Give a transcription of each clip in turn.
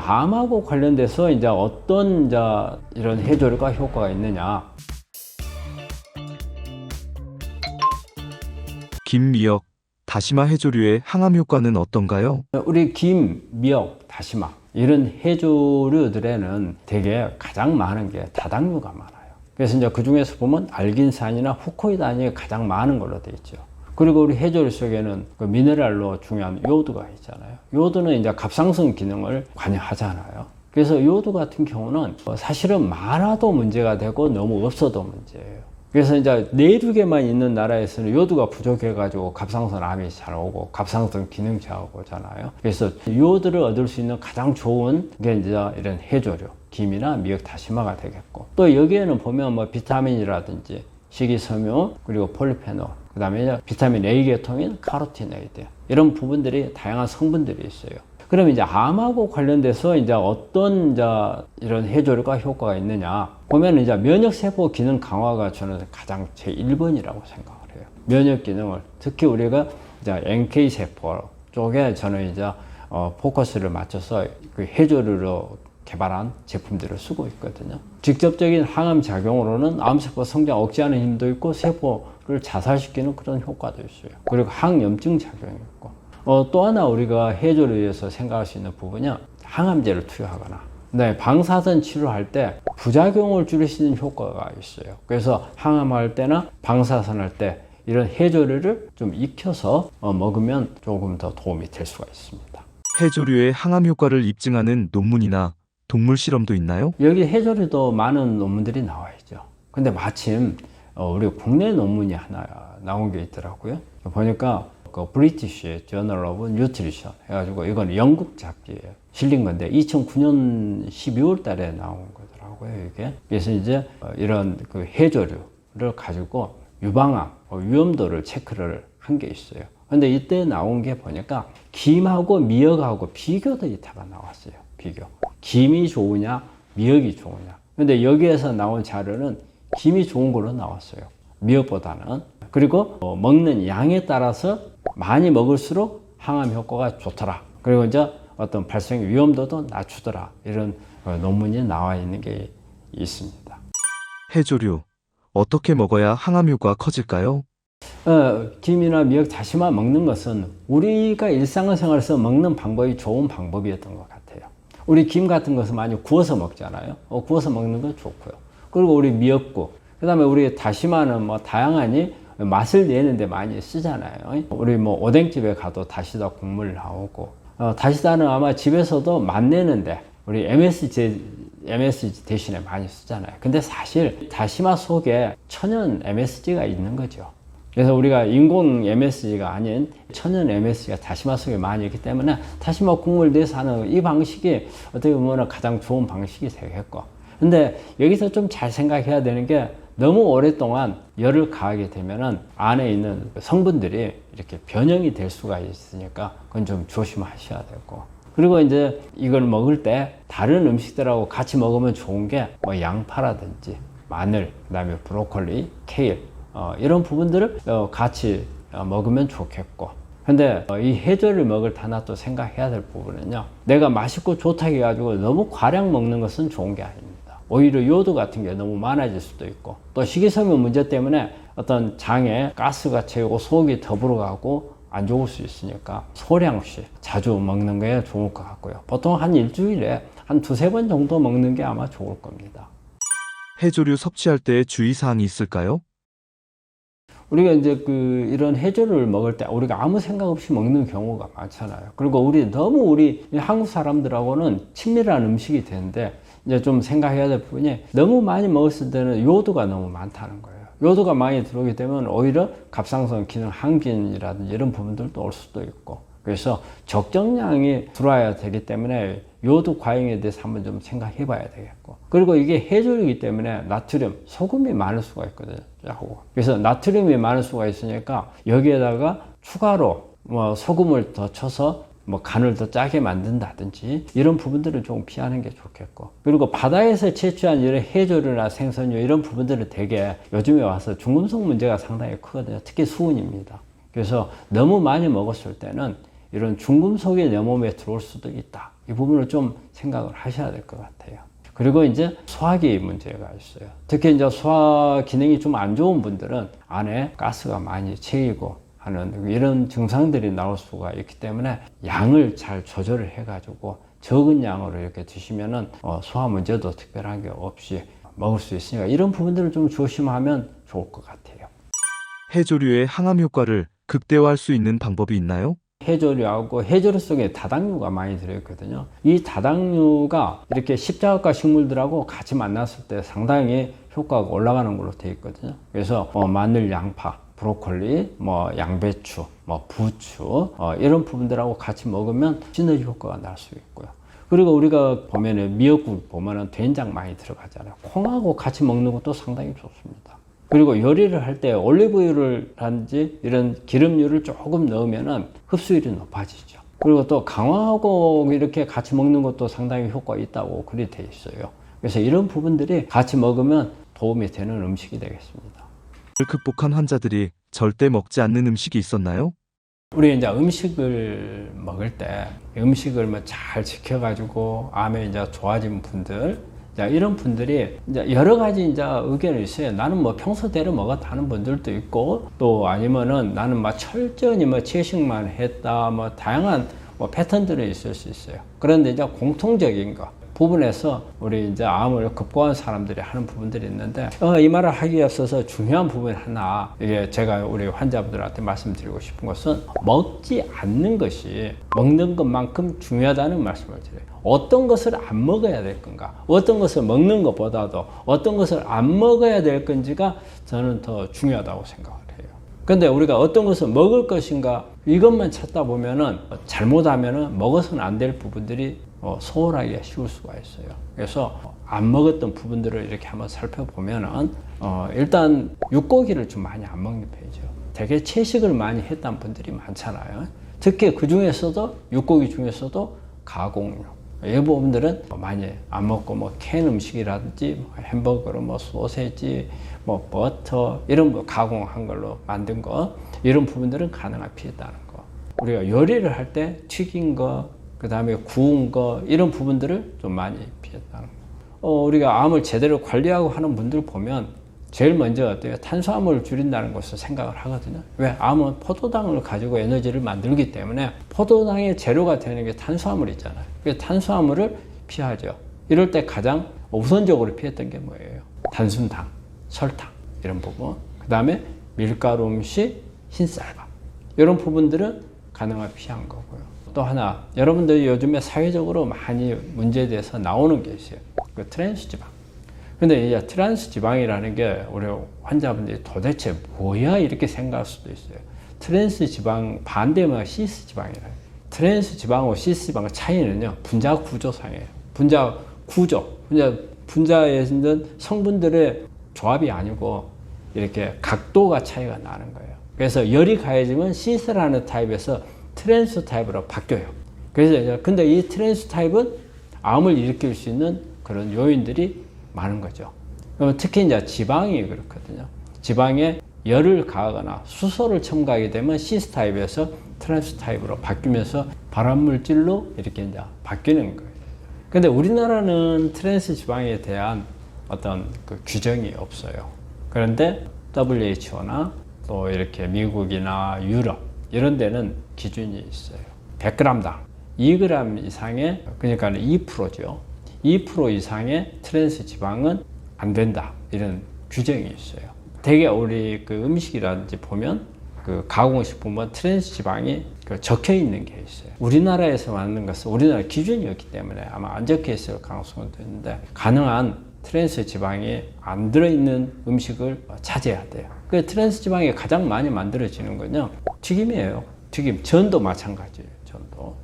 암하고 관련돼서 이제 어떤 이제 이런 해조류가 효과가 있느냐. 김, 미역, 다시마 해조류의 항암 효과는 어떤가요? 우리 김, 미역, 다시마 이런 해조류들에는 되게 가장 많은 게 다당류가 많아요. 그래서 이제 그 중에서 보면 알긴산이나 후코이단이 가장 많은 걸로 되어 있죠. 그리고 우리 해조류 속에는 그 미네랄로 중요한 요오드가 있잖아요. 요오드는 이제 갑상선 기능을 관여하잖아요. 그래서 요오드 같은 경우는 사실은 많아도 문제가 되고 너무 없어도 문제예요. 그래서 이제 내륙에만 있는 나라에서는 요오드가 부족해가지고 갑상선 암이 잘 오고 갑상선 기능 저하가 오잖아요. 그래서 요오드를 얻을 수 있는 가장 좋은 게 이제 이런 해조류, 김이나 미역, 다시마가 되겠고, 또 여기에는 보면 뭐 비타민이라든지 식이섬유, 그리고 폴리페놀, 그 다음에 비타민 A 계통인 카로티노이드, 이런 부분들이 다양한 성분들이 있어요. 그럼 이제 암하고 관련돼서 이제 어떤 이제 이런 해조류가 효과가 있느냐 보면 이제 면역세포 기능 강화가 저는 가장 제 1번이라고 생각을 해요. 면역 기능을 특히 우리가 이제 NK 세포 쪽에 저는 이제 포커스를 맞춰서 그 해조류로 개발한 제품들을 쓰고 있거든요. 직접적인 항암 작용으로는 암세포 성장 억제하는 힘도 있고 세포를 자살시키는 그런 효과도 있어요. 그리고 항염증 작용이 있고, 또 하나 우리가 해조류에서 생각할 수 있는 부분이 항암제를 투여하거나, 네, 방사선 치료할 때 부작용을 줄이시는 효과가 있어요. 그래서 항암할 때나 방사선 할 때 이런 해조류를 좀 익혀서 먹으면 조금 더 도움이 될 수가 있습니다. 해조류의 항암 효과를 입증하는 논문이나 동물 실험도 있나요? 여기 해조류도 많은 논문들이 나와 있죠. 근데 마침 우리 국내 논문이 하나 나온 게 있더라고요. 보니까 그 브리티시 저널 오브 뉴트리션 해가지고 이건 영국 잡지에 실린 건데 2009년 12월 달에 나온 거더라고요, 이게. 그래서 이제 이런 그 해조류를 가지고 유방암 위험도를 체크를 한 게 있어요. 근데 이때 나온 게 보니까 김하고 미역하고 비교 데이터가 나왔어요. 비교. 김이 좋으냐, 미역이 좋으냐. 근데 여기에서 나온 자료는 김이 좋은 걸로 나왔어요. 미역보다는. 그리고 먹는 양에 따라서 많이 먹을수록 항암 효과가 좋더라. 그리고 이제 어떤 발생 위험도도 낮추더라. 이런 논문이 나와 있는 게 있습니다. 해조류, 어떻게 먹어야 항암 효과가 커질까요? 김이나 미역, 다시마 먹는 것은 우리가 일상생활에서 먹는 방법이 좋은 방법이었던 것 같아요. 우리 김 같은 것은 많이 구워서 먹잖아요. 구워서 먹는 건 좋고요. 그리고 우리 미역국, 그 다음에 우리 다시마는 뭐 다양하니 맛을 내는데 많이 쓰잖아요. 우리 뭐 오뎅집에 가도 다시다 국물 나오고, 다시다는 아마 집에서도 맛내는데 우리 MSG 대신에 많이 쓰잖아요. 근데 사실 다시마 속에 천연 MSG가 있는 거죠. 그래서 우리가 인공 MSG가 아닌 천연 MSG가 다시마 속에 많이 있기 때문에 다시마 국물 내서 하는 이 방식이 어떻게 보면 가장 좋은 방식이 되겠고, 근데 여기서 좀 잘 생각해야 되는 게 너무 오랫동안 열을 가하게 되면은 안에 있는 성분들이 이렇게 변형이 될 수가 있으니까 그건 좀 조심하셔야 되고, 그리고 이제 이걸 먹을 때 다른 음식들하고 같이 먹으면 좋은 게 뭐 양파라든지 마늘, 그다음에 브로콜리, 케일, 이런 부분들을 같이 먹으면 좋겠고, 근데 이 해조를 먹을 때 하나 또 생각해야 될 부분은요, 내가 맛있고 좋다 해가지고 너무 과량 먹는 것은 좋은 게 아닙니다. 오히려 요오드 같은 게 너무 많아질 수도 있고, 또 식이섬유 문제 때문에 어떤 장에 가스가 채우고 속이 더불어가고 안 좋을 수 있으니까 소량씩 자주 먹는 게 좋을 것 같고요. 보통 한 일주일에 한 두세 번 정도 먹는 게 아마 좋을 겁니다. 해조류 섭취할 때 주의사항이 있을까요? 우리가 이제 이런 해조류를 먹을 때 우리가 아무 생각 없이 먹는 경우가 많잖아요. 그리고 우리 한국 사람들하고는 친밀한 음식이 되는데, 이제 좀 생각해야 될 부분이 너무 많이 먹었을 때는 요오드가 너무 많다는 거예요. 요오드가 많이 들어오게 되면 오히려 갑상선 기능 항진이라든지 이런 부분들도 올 수도 있고, 그래서 적정량이 들어와야 되기 때문에 요오드 과잉에 대해서 한번 좀 생각해 봐야 되겠고, 그리고 이게 해조류이기 때문에 나트륨, 소금이 많을 수가 있거든요. 그래서 나트륨이 많을 수가 있으니까 여기에다가 추가로 뭐 소금을 더 쳐서 뭐 간을 더 짜게 만든다든지 이런 부분들은 좀 피하는 게 좋겠고, 그리고 바다에서 채취한 이런 해조류나 생선류 이런 부분들은 되게 요즘에 와서 중금속 문제가 상당히 크거든요. 특히 수은입니다. 그래서 너무 많이 먹었을 때는 이런 중금속이 내 몸에 들어올 수도 있다. 이 부분을 좀 생각을 하셔야 될 것 같아요. 그리고 이제 소화기 문제가 있어요. 특히 이제 소화 기능이 좀 안 좋은 분들은 안에 가스가 많이 채이고 하는 이런 증상들이 나올 수가 있기 때문에 양을 잘 조절을 해가지고 적은 양으로 이렇게 드시면은 소화 문제도 특별한 게 없이 먹을 수 있으니까 이런 부분들을 좀 조심하면 좋을 것 같아요. 해조류의 항암 효과를 극대화할 수 있는 방법이 있나요? 해조류하고 해조류 속에 다당류가 많이 들어있거든요. 이 다당류가 이렇게 십자가 식물들하고 같이 만났을 때 상당히 효과가 올라가는 걸로 되어 있거든요. 그래서 마늘, 양파, 브로콜리, 양배추, 부추 이런 부분들하고 같이 먹으면 시너지 효과가 날 수 있고요. 그리고 우리가 보면은 미역국 보면은 된장 많이 들어가잖아요. 콩하고 같이 먹는 것도 상당히 좋습니다. 그리고 요리를 할 때 올리브유라든지 이런 기름류를 조금 넣으면은 흡수율이 높아지죠. 그리고 또 강황하고 이렇게 같이 먹는 것도 상당히 효과가 있다고 그리 돼 있어요. 그래서 이런 부분들이 같이 먹으면 도움이 되는 음식이 되겠습니다. 을 극복한 환자들이 절대 먹지 않는 음식이 있었나요? 우리 이제 음식을 먹을 때 음식을 잘 지켜가지고 암에 이제 좋아진 분들, 이런 분들이 이제 여러 가지 이제 의견이 있어요. 나는 평소대로 먹었다 하는 분들도 있고, 또 아니면은 나는 철저히 채식만 했다, 다양한 패턴들이 있을 수 있어요. 그런데 이제 공통적인 거 부분에서 우리 이제 암을 극복한 사람들이 하는 부분들이 있는데, 이 말을 하기 앞서서 중요한 부분 하나, 이게 제가 우리 환자분들한테 말씀드리고 싶은 것은 먹지 않는 것이 먹는 것만큼 중요하다는 말씀을 드려요. 어떤 것을 안 먹어야 될 건가, 어떤 것을 먹는 것보다도 어떤 것을 안 먹어야 될 건지가 저는 더 중요하다고 생각을 해요. 근데 우리가 어떤 것을 먹을 것인가 이것만 찾다 보면은 잘못하면은 먹어서는 안 될 부분들이 소홀하기가 쉬울 수가 있어요. 그래서 안 먹었던 부분들을 이렇게 한번 살펴보면은 일단 육고기를 좀 많이 안 먹는 편이죠. 되게 채식을 많이 했던 분들이 많잖아요. 특히 그 중에서도 육고기 중에서도 가공육 이 부분들은 많이 안 먹고 캔 음식이라든지 햄버거, 소세지, 버터 이런 가공한 걸로 만든 거 이런 부분들은 가능한 피했다는 거. 우리가 요리를 할 때 튀긴 거, 그 다음에 구운 거 이런 부분들을 좀 많이 피했다는 거. 우리가 암을 제대로 관리하고 하는 분들 보면 제일 먼저 어때요? 탄수화물을 줄인다는 것을 생각을 하거든요. 왜? 암은 포도당을 가지고 에너지를 만들기 때문에 포도당의 재료가 되는 게 탄수화물이잖아요. 그래서 탄수화물을 피하죠. 이럴 때 가장 우선적으로 피했던 게 뭐예요? 단순당, 설탕 이런 부분. 그 다음에 밀가루 음식, 흰쌀밥 이런 부분들은 가능한 피한 거고요. 또 하나, 여러분들이 요즘에 사회적으로 많이 문제돼서 나오는 게 있어요. 그 트랜스지방. 근데 이제 트랜스지방이라는 게 우리 환자분들이 도대체 뭐야 이렇게 생각할 수도 있어요. 트랜스지방 반대면 시스지방이래요. 트랜스지방하고 시스지방의 차이는요, 분자 구조상이에요. 분자 구조, 분자에 있는 성분들의 조합이 아니고 이렇게 각도가 차이가 나는 거예요. 그래서 열이 가해지면 시스라는 타입에서 트랜스 타입으로 바뀌어요. 그래서 이제 근데 이 트랜스 타입은 암을 일으킬 수 있는 그런 요인들이 많은 거죠. 특히 이제 지방이 그렇거든요. 지방에 열을 가하거나 수소를 첨가하게 되면 시스 타입에서 트랜스 타입으로 바뀌면서 발암물질로 이렇게 이제 바뀌는 거예요. 근데 우리나라는 트랜스 지방에 대한 어떤 그 규정이 없어요. 그런데 WHO나 또 이렇게 미국이나 유럽 이런 데는 기준이 있어요. 100g당 2g 이상의, 그러니까 2%죠. 2% 이상의 트랜스 지방은 안 된다. 이런 규정이 있어요. 되게 우리 그 음식이라든지 보면 그 가공식품은 트랜스 지방이 적혀 있는 게 있어요. 우리나라에서 만든 것은 우리나라 기준이었기 때문에 아마 안 적혀 있을 가능성도 있는데 가능한 트랜스 지방이 안 들어있는 음식을 차지해야 돼요. 그 트랜스 지방이 가장 많이 만들어지는 건요, 튀김이에요. 튀김, 전도 마찬가지예요. 전도.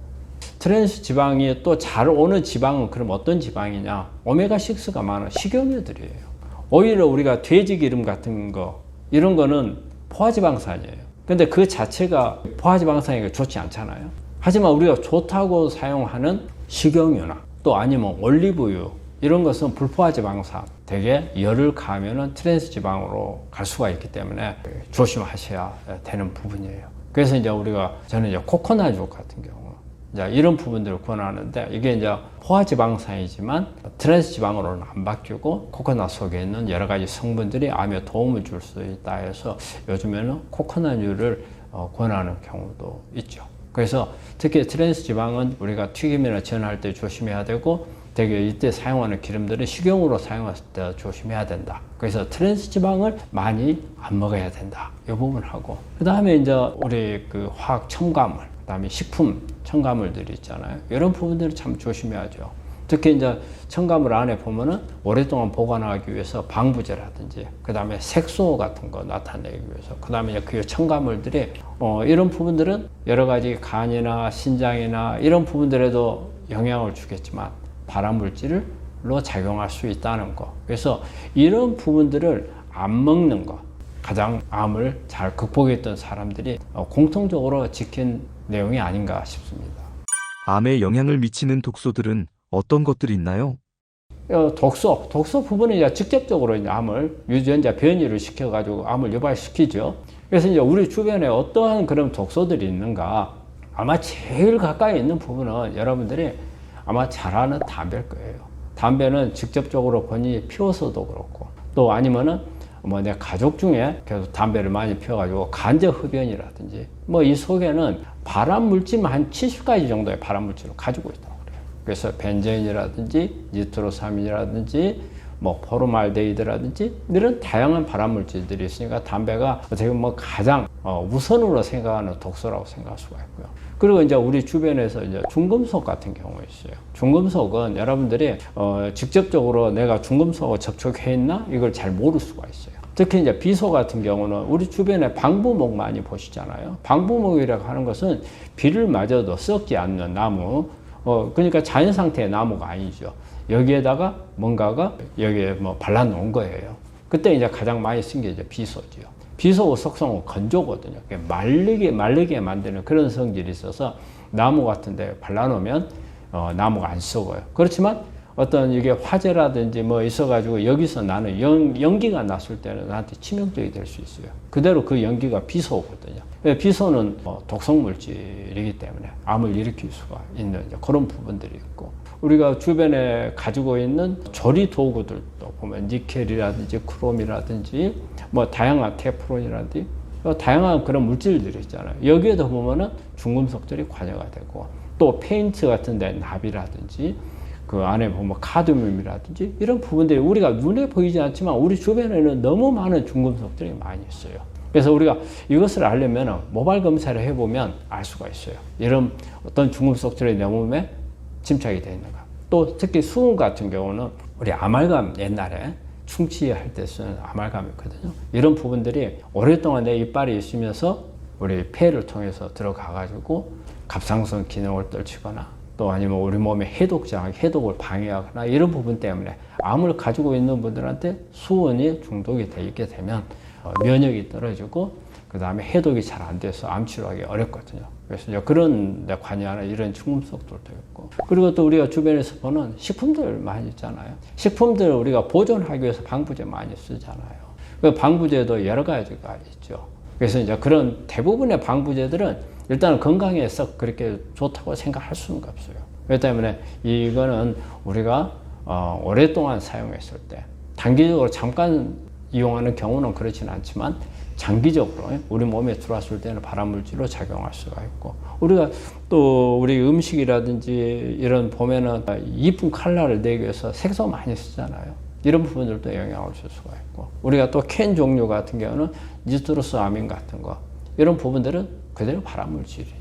트랜스 지방이 또 잘 오는 지방은 그럼 어떤 지방이냐? 오메가6가 많은 식용유들이에요. 오히려 우리가 돼지 기름 같은 거 이런 거는 포화지방산이에요. 근데 그 자체가 포화지방산이 좋지 않잖아요. 하지만 우리가 좋다고 사용하는 식용유나 또 아니면 올리브유 이런 것은 불포화지방산, 되게 열을 가하면은 트랜스 지방으로 갈 수가 있기 때문에 조심하셔야 되는 부분이에요. 그래서 이제 저는 이제 코코넛유 같은 경우 이제 이런 부분들을 권하는데 이게 이제 포화지방산이지만 트랜스지방으로는 안 바뀌고 코코넛 속에 있는 여러 가지 성분들이 암에 도움을 줄 수 있다 해서 요즘에는 코코넛유를 권하는 경우도 있죠. 그래서 특히 트랜스지방은 우리가 튀김이나 전할 때 조심해야 되고 되게 이때 사용하는 기름들은 식용으로 사용할 때 조심해야 된다. 그래서 트랜스지방을 많이 안 먹어야 된다. 이 부분하고 그 다음에 이제 우리 그 화학 첨가물, 그 다음에 식품 첨가물들이 있잖아요. 이런 부분들을 참 조심해야죠. 특히 이제 첨가물 안에 보면은 오랫동안 보관하기 위해서 방부제라든지 그 다음에 색소 같은 거 나타내기 위해서 그 다음에 그 첨가물들이 이런 부분들은 여러 가지 간이나 신장이나 이런 부분들에도 영향을 주겠지만 발암물질로 작용할 수 있다는 거. 그래서 이런 부분들을 안 먹는 거 가장 암을 잘 극복했던 사람들이 공통적으로 지킨 내용이 아닌가 싶습니다. 암에 영향을 미치는 독소들은 어떤 것들이 있나요? 독소 부분은 이제 직접적으로 이제 암을 유전자 변이를 시켜가지고 암을 유발시키죠. 그래서 이제 우리 주변에 어떠한 그런 독소들이 있는가 아마 제일 가까이 있는 부분은 여러분들이 아마 잘 아는 담배일 거예요. 담배는 직접적으로 본인이 피워서도 그렇고 또 아니면은 뭐 내 가족 중에 계속 담배를 많이 피워가지고 간접 흡연이라든지 뭐 이 속에는 발암 물질만 한 70가지 정도의 발암 물질을 가지고 있다고 그래요. 그래서 벤젠이라든지 니트로사민이라든지 뭐 포르말데히드라든지 이런 다양한 발암 물질들이 있으니까 담배가 어떻게 보면 뭐 가장 우선으로 생각하는 독소라고 생각할 수가 있고요. 그리고 이제 우리 주변에서 이제 중금속 같은 경우가 있어요. 중금속은 여러분들이 직접적으로 내가 중금속과 접촉해 있나 이걸 잘 모를 수가 있어요. 특히 이제 비소 같은 경우는 우리 주변에 방부목 많이 보시잖아요. 방부목이라고 하는 것은 비를 맞아도 썩지 않는 나무, 그러니까 자연 상태의 나무가 아니죠. 여기에다가 뭔가가 여기에 뭐 발라놓은 거예요. 그때 이제 가장 많이 쓴 게 이제 비소죠. 비소 속성은 건조거든요. 말리게 만드는 그런 성질이 있어서 나무 같은 데 발라놓으면 나무가 안 썩어요. 그렇지만 어떤 이게 화재라든지 뭐 있어가지고 여기서 나는 연기가 났을 때는 나한테 치명적이 될 수 있어요. 그대로 그 연기가 비소거든요. 비소는 독성물질이기 때문에 암을 일으킬 수가 있는 그런 부분들이 있고 우리가 주변에 가지고 있는 조리 도구들도 보면 니켈이라든지 크롬이라든지 뭐 다양한 테프론이라든지 다양한 그런 물질들이 있잖아요. 여기에도 보면은 중금속들이 관여가 되고 또 페인트 같은 데 납이라든지 그 안에 보면 카드뮴이라든지 이런 부분들이 우리가 눈에 보이지 않지만 우리 주변에는 너무 많은 중금속들이 많이 있어요. 그래서 우리가 이것을 알려면 모발 검사를 해보면 알 수가 있어요. 이런 어떤 중금속들이 내 몸에 침착이 되어 있는가. 또 특히 수은 같은 경우는 우리 아말감 옛날에 충치할 때 쓰는 아말감이 있거든요. 이런 부분들이 오랫동안 내 이빨이 있으면서 우리 폐를 통해서 들어가가지고 갑상선 기능을 떨치거나 또 아니면 우리 몸의 해독을 방해하거나 이런 부분 때문에 암을 가지고 있는 분들한테 수은이 중독이 돼 있게 되면 면역이 떨어지고 그 다음에 해독이 잘 안 돼서 암 치료하기 어렵거든요. 그래서 이제 그런 데 관여하는 이런 중금속들도 있고 그리고 또 우리가 주변에서 보는 식품들 많이 있잖아요. 식품들 우리가 보존하기 위해서 방부제 많이 쓰잖아요. 그 방부제도 여러 가지가 있죠. 그래서 이제 그런 대부분의 방부제들은 일단 건강에 썩 그렇게 좋다고 생각할 수는 없어요. 그렇기 때문에 이거는 우리가 오랫동안 사용했을 때 단기적으로 잠깐 이용하는 경우는 그렇지는 않지만 장기적으로 우리 몸에 들어왔을 때는 발암물질로 작용할 수가 있고 우리가 또 우리 음식이라든지 이런 보면은 이쁜 컬러를 내기 위해서 색소 많이 쓰잖아요. 이런 부분들도 영향을 줄 수가 있고 우리가 또 캔 종류 같은 경우는 니트로스아민 같은 거 이런 부분들은 그대로 발암물질이죠.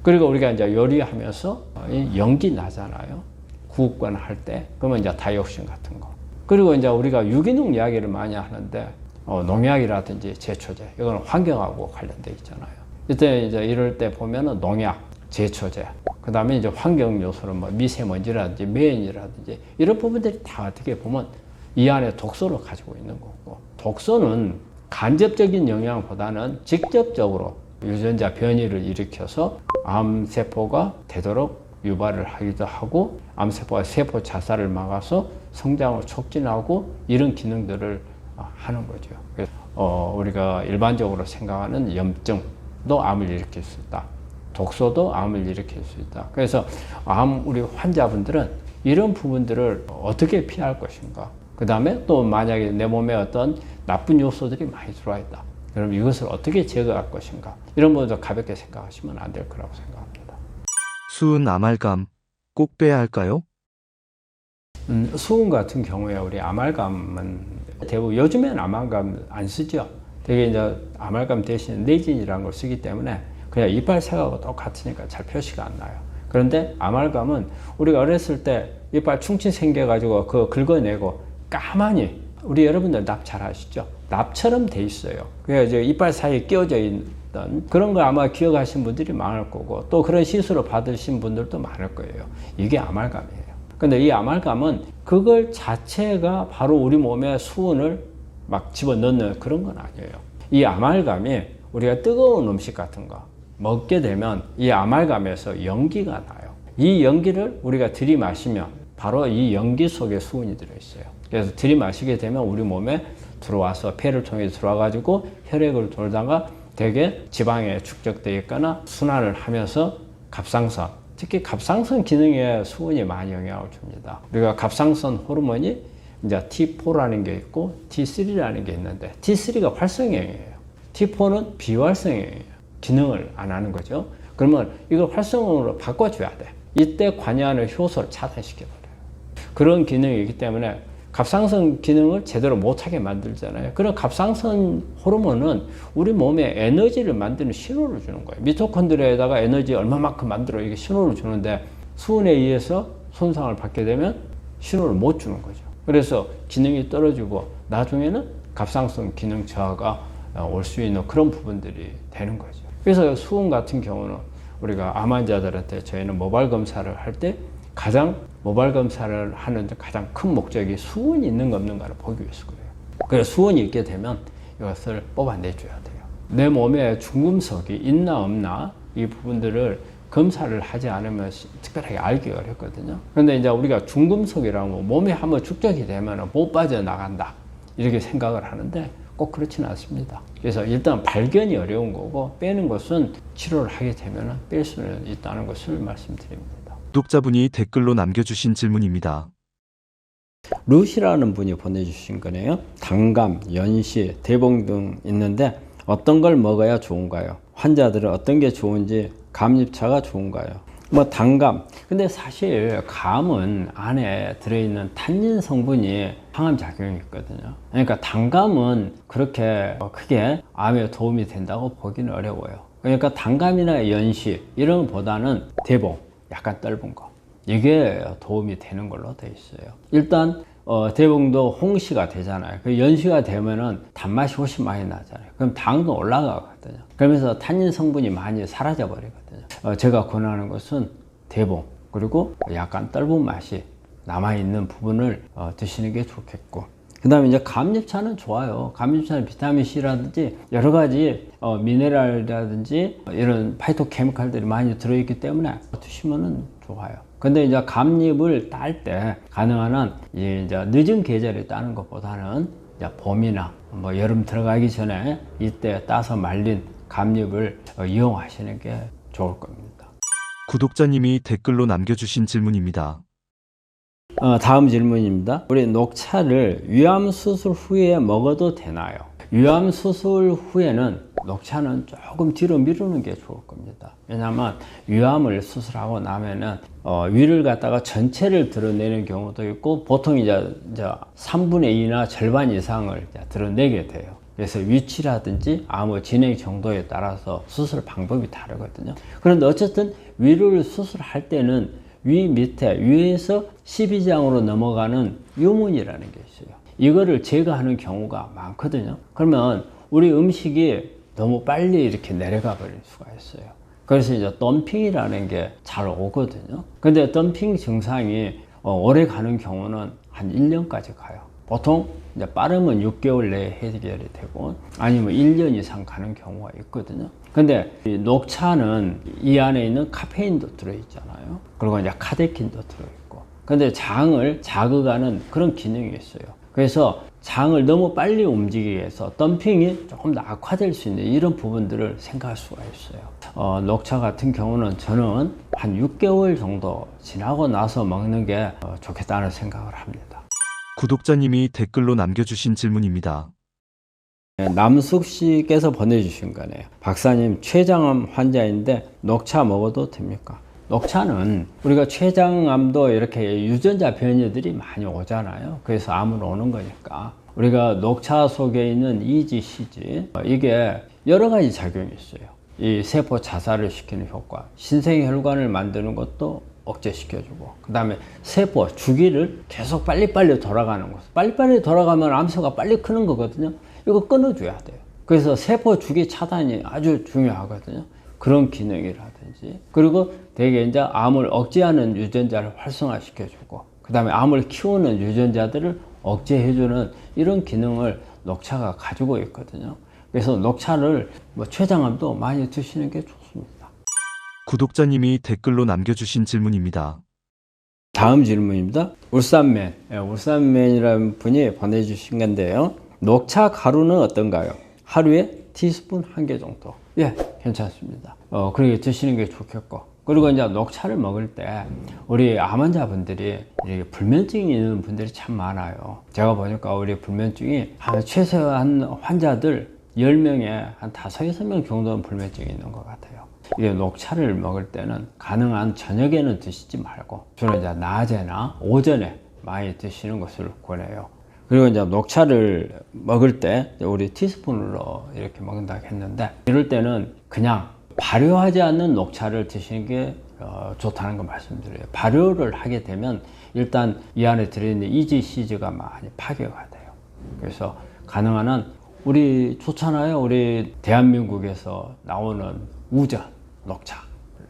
그리고 우리가 이제 요리하면서 연기 나잖아요. 구우거나 할 때 그러면 이제 다이옥신 같은 거. 그리고 이제 우리가 유기농 이야기를 많이 하는데 농약이라든지 제초제 이거는 환경하고 관련돼 있잖아요. 이때 이제 이럴 때 보면은 농약, 제초제, 그 다음에 이제 환경 요소는 뭐 미세먼지라든지 매연이라든지 이런 부분들이 다 어떻게 보면 이 안에 독소를 가지고 있는 거고 독소는 간접적인 영향보다는 직접적으로 유전자 변이를 일으켜서 암세포가 되도록 유발을 하기도 하고 암세포가 세포 자살을 막아서 성장을 촉진하고 이런 기능들을 하는 거죠. 그래서 우리가 일반적으로 생각하는 염증, 독소도 암을 일으킬 수 있다. 독소도 암을 일으킬 수 있다. 그래서 우리 환자분들은 이런 부분들을 어떻게 피할 것인가. 그 다음에 또 만약에 내 몸에 어떤 나쁜 요소들이 많이 들어와 있다. 그럼 이것을 어떻게 제거할 것인가. 이런 부분도 가볍게 생각하시면 안 될 거라고 생각합니다. 수은 아말감 꼭 빼야 할까요? 수은 같은 경우에 우리 아말감은 대부분 요즘엔 아말감 안 쓰죠. 되게 이제 아말감 대신 레진이라는 걸 쓰기 때문에 그냥 이빨 색하고 똑같으니까 잘 표시가 안 나요. 그런데 아말감은 우리가 어렸을 때 이빨 충치 생겨가지고 그거 긁어내고 가만히 우리 여러분들 납 잘 아시죠? 납처럼 돼 있어요. 그래서 이빨 사이에 끼워져 있던 그런 거 아마 기억하신 분들이 많을 거고 또 그런 시술을 받으신 분들도 많을 거예요. 이게 아말감이에요. 근데 이 아말감은 그걸 자체가 바로 우리 몸에 수은을 막 집어넣는 그런 건 아니에요. 이 아말감이 우리가 뜨거운 음식 같은 거 먹게 되면 이 아말감에서 연기가 나요. 이 연기를 우리가 들이마시면 바로 이 연기 속에 수은이 들어있어요. 그래서 들이마시게 되면 우리 몸에 들어와서 폐를 통해 들어와가지고 혈액을 돌다가 대개 지방에 축적되어 있거나 순환을 하면서 갑상선, 특히 갑상선 기능에 수은이 많이 영향을 줍니다. 우리가 갑상선 호르몬이 이제 T4라는 게 있고 T3라는 게 있는데 T3가 활성형이에요. T4는 비활성형이에요. 기능을 안 하는 거죠. 그러면 이걸 활성으로 바꿔줘야 돼. 이때 관여하는 효소를 차단시켜버려요. 그런 기능이기 때문에 갑상선 기능을 제대로 못하게 만들잖아요. 그런 갑상선 호르몬은 우리 몸에 에너지를 만드는 신호를 주는 거예요. 미토콘드리아에다가 에너지 얼마만큼 만들어 이게 신호를 주는데 수은에 의해서 손상을 받게 되면 신호를 못 주는 거죠. 그래서 기능이 떨어지고 나중에는 갑상선 기능 저하가 올 수 있는 그런 부분들이 되는 거죠. 그래서 수은 같은 경우는 우리가 암 환자들한테 저희는 모발 검사를 할 때 가장 모발 검사를 하는 가장 큰 목적이 수은이 있는가 없는가를 보기 위해서 그래요. 그래서 수은이 있게 되면 이것을 뽑아내줘야 돼요. 내 몸에 중금속이 있나 없나 이 부분들을 검사를 하지 않으면 특별하게 알기 어렵거든요. 그런데 이제 우리가 중금속이라고 몸에 한번 축적이 되면 못 빠져나간다 이렇게 생각을 하는데 꼭 그렇지는 않습니다. 그래서 일단 발견이 어려운 거고 빼는 것은 치료를 하게 되면 뺄 수는 있다는 것을 말씀드립니다. 구독자분이 댓글로 남겨주신 질문입니다. 루시라는 분이 보내주신 거네요. 당감, 연시, 대봉 등 있는데 어떤 걸 먹어야 좋은가요? 환자들은 어떤 게 좋은지 감잎차가 좋은가요? 뭐 당감, 근데 사실 감은 안에 들어있는 탄닌 성분이 항암 작용이 있거든요. 그러니까 당감은 그렇게 크게 암에 도움이 된다고 보기는 어려워요. 그러니까 당감이나 연시 이런 것보다는 대봉, 약간 떫은 거 이게 도움이 되는 걸로 돼 있어요. 일단 대봉도 홍시가 되잖아요. 그 연시가 되면은 단맛이 훨씬 많이 나잖아요. 그럼 당도 올라가거든요. 그러면서 탄닌 성분이 많이 사라져 버리거든요. 제가 권하는 것은 대봉 그리고 약간 떫은 맛이 남아있는 부분을 드시는 게 좋겠고, 그 다음에 이제 감잎차는 좋아요. 감잎차는 비타민C라든지 여러 가지 미네랄이라든지 이런 파이토케미칼들이 많이 들어있기 때문에 드시면은 좋아요. 근데 이제 감잎을 딸 때 가능한 한 이제 늦은 계절에 따는 것보다는 이제 봄이나 뭐 여름 들어가기 전에 이때 따서 말린 감잎을 이용하시는 게 좋을 겁니다. 구독자님이 댓글로 남겨주신 질문입니다. 다음 질문입니다. 우리 녹차를 위암 수술 후에 먹어도 되나요? 위암 수술 후에는 녹차는 조금 뒤로 미루는 게 좋을 겁니다. 왜냐하면 위암을 수술하고 나면은 위를 갖다가 전체를 드러내는 경우도 있고 보통 이제 3분의 2나 절반 이상을 이제 드러내게 돼요. 그래서 위치라든지 암의 진행 정도에 따라서 수술 방법이 다르거든요. 그런데 어쨌든 위를 수술할 때는 위 밑에 위에서 12장으로 넘어가는 유문이라는 게 있어요. 이거를 제거하는 경우가 많거든요. 그러면 우리 음식이 너무 빨리 이렇게 내려가 버릴 수가 있어요. 그래서 이제 덤핑이라는 게 잘 오거든요. 근데 덤핑 증상이 오래 가는 경우는 한 1년까지 가요. 보통 이제 빠르면 6개월 내에 해결이 되고 아니면 1년 이상 가는 경우가 있거든요. 근데 이 녹차는 이 안에 있는 카페인도 들어있잖아요. 그리고 이제 카테킨도 들어있고. 근데 장을 자극하는 그런 기능이 있어요. 그래서 장을 너무 빨리 움직이게 해서 덤핑이 조금 더 악화될 수 있는 이런 부분들을 생각할 수가 있어요. 녹차 같은 경우는 저는 한 6개월 정도 지나고 나서 먹는 게 좋겠다는 생각을 합니다. 구독자님이 댓글로 남겨주신 질문입니다. 남숙 씨께서 보내주신 거네요. 박사님, 췌장암 환자인데 녹차 먹어도 됩니까? 녹차는 우리가 췌장암도 이렇게 유전자 변이들이 많이 오잖아요. 그래서 암은 오는 거니까 우리가 녹차 속에 있는 EGCG 이게 여러 가지 작용이 있어요. 이 세포 자살을 시키는 효과, 신생혈관을 만드는 것도 억제시켜주고, 그 다음에 세포 주기를 계속 빨리빨리 돌아가는 것. 빨리빨리 돌아가면 암세가 빨리 크는 거거든요. 이거 끊어줘야 돼요. 그래서 세포 주기 차단이 아주 중요하거든요. 그런 기능이라든지, 그리고 대개 이제 암을 억제하는 유전자를 활성화시켜주고, 그 다음에 암을 키우는 유전자들을 억제해주는 이런 기능을 녹차가 가지고 있거든요. 그래서 녹차를 췌장암도 많이 드시는 게 좋습니다. 구독자님이 댓글로 남겨주신 질문입니다. 다음 질문입니다. 울산맨이라는 분이 보내주신 건데요. 녹차 가루는 어떤가요? 하루에 티스푼 1개 정도. 예, 괜찮습니다. 그렇게 드시는 게 좋겠고. 그리고 이제 녹차를 먹을 때 우리 암 환자분들이 불면증이 있는 분들이 참 많아요. 제가 보니까 우리 불면증이 최소한 환자들 10명에 한 5, 6명 정도는 불면증이 있는 것 같아요. 이게 녹차를 먹을 때는 가능한 저녁에는 드시지 말고 주로 이제 낮에나 오전에 많이 드시는 것을 권해요. 그리고 이제 녹차를 먹을 때 우리 티스푼으로 이렇게 먹는다고 했는데, 이럴 때는 그냥 발효하지 않는 녹차를 드시는 게 좋다는 걸 말씀드려요. 발효를 하게 되면 일단 이 안에 들어있는 EGCG가 많이 파괴가 돼요. 그래서 가능한 한 우리 좋잖아요. 우리 대한민국에서 나오는 우전, 녹차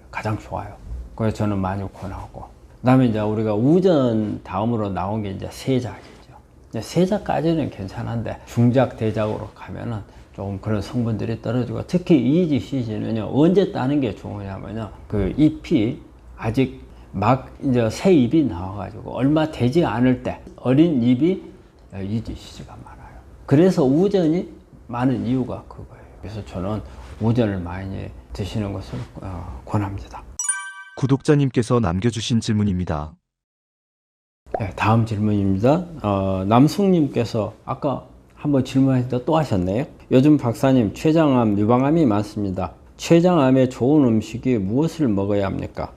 가장 좋아요. 그래서 저는 많이 권하고, 그 다음에 이제 우리가 우전 다음으로 나온 게 이제 세작이죠. 세작까지는 괜찮은데 중작, 대작으로 가면은 조금 그런 성분들이 떨어지고, 특히 EGCG는요, 언제 따는 게 좋으냐면요, 그 잎이 아직 막 이제 새 잎이 나와가지고 얼마 되지 않을 때 어린 잎이 EGCG가 많아요. 그래서 우전이 많은 이유가 그거예요. 그래서 저는 우전을 많이 드시는 것을 권합니다. 구독자님께서 남겨주신 질문입니다. 네, 다음 질문입니다. 남숙님께서 아까 한번 질문하시다 또 하셨네요. 요즘 박사님, 췌장암, 유방암이 많습니다. 췌장암에 좋은 음식이 무엇을 먹어야 합니까?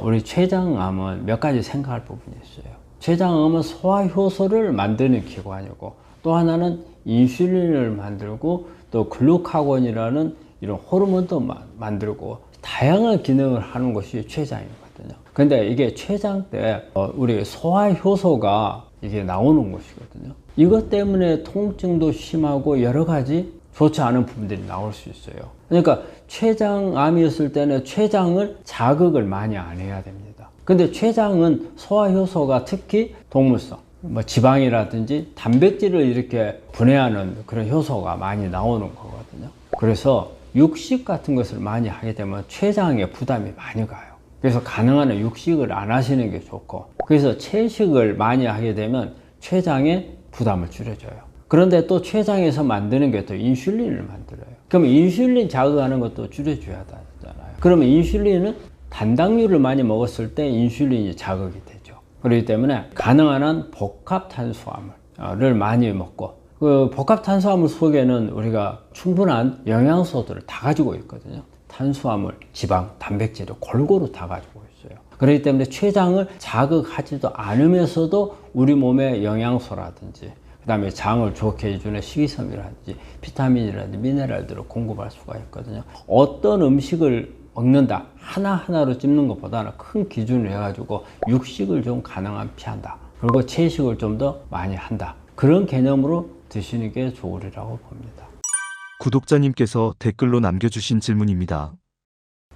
우리 췌장암은 몇 가지 생각할 부분이 있어요. 췌장암은 소화효소를 만드는 기관이고, 또 하나는 인슐린을 만들고, 또 글루카곤이라는 이런 호르몬도 만들고, 다양한 기능을 하는 것이 췌장이거든요. 근데 이게 췌장 때 우리 소화효소가 이게 나오는 것이거든요. 이것 때문에 통증도 심하고 여러 가지 좋지 않은 부분들이 나올 수 있어요. 그러니까 췌장암이었을 때는 췌장을 자극을 많이 안 해야 됩니다. 근데 췌장은 소화효소가 특히 동물성, 지방이라든지 단백질을 이렇게 분해하는 그런 효소가 많이 나오는 거거든요. 그래서 육식 같은 것을 많이 하게 되면 췌장에 부담이 많이 가요. 그래서 가능한 한 육식을 안 하시는 게 좋고, 그래서 채식을 많이 하게 되면 췌장에 부담을 줄여줘요. 그런데 또 췌장에서 만드는 게 또 인슐린을 만들어요. 그러면 인슐린 자극하는 것도 줄여줘야 되잖아요. 그러면 인슐린은 단당류를 많이 먹었을 때 인슐린이 자극이 되죠. 그렇기 때문에 가능한 한 복합 탄수화물을 많이 먹고, 그 복합 탄수화물 속에는 우리가 충분한 영양소들을 다 가지고 있거든요. 탄수화물, 지방, 단백질을 골고루 다 가지고 있어요. 그렇기 때문에 췌장을 자극하지도 않으면서도 우리 몸의 영양소라든지, 그 다음에 장을 좋게 해주는 식이섬유라든지 비타민이라든지 미네랄들을 공급할 수가 있거든요. 어떤 음식을 먹는다, 하나하나로 찝는 것보다는 큰 기준을 해가지고 육식을 좀 가능한 피한다, 그리고 채식을 좀 더 많이 한다, 그런 개념으로 드시는 게 좋으리라고 봅니다. 구독자님께서 댓글로 남겨주신 질문입니다.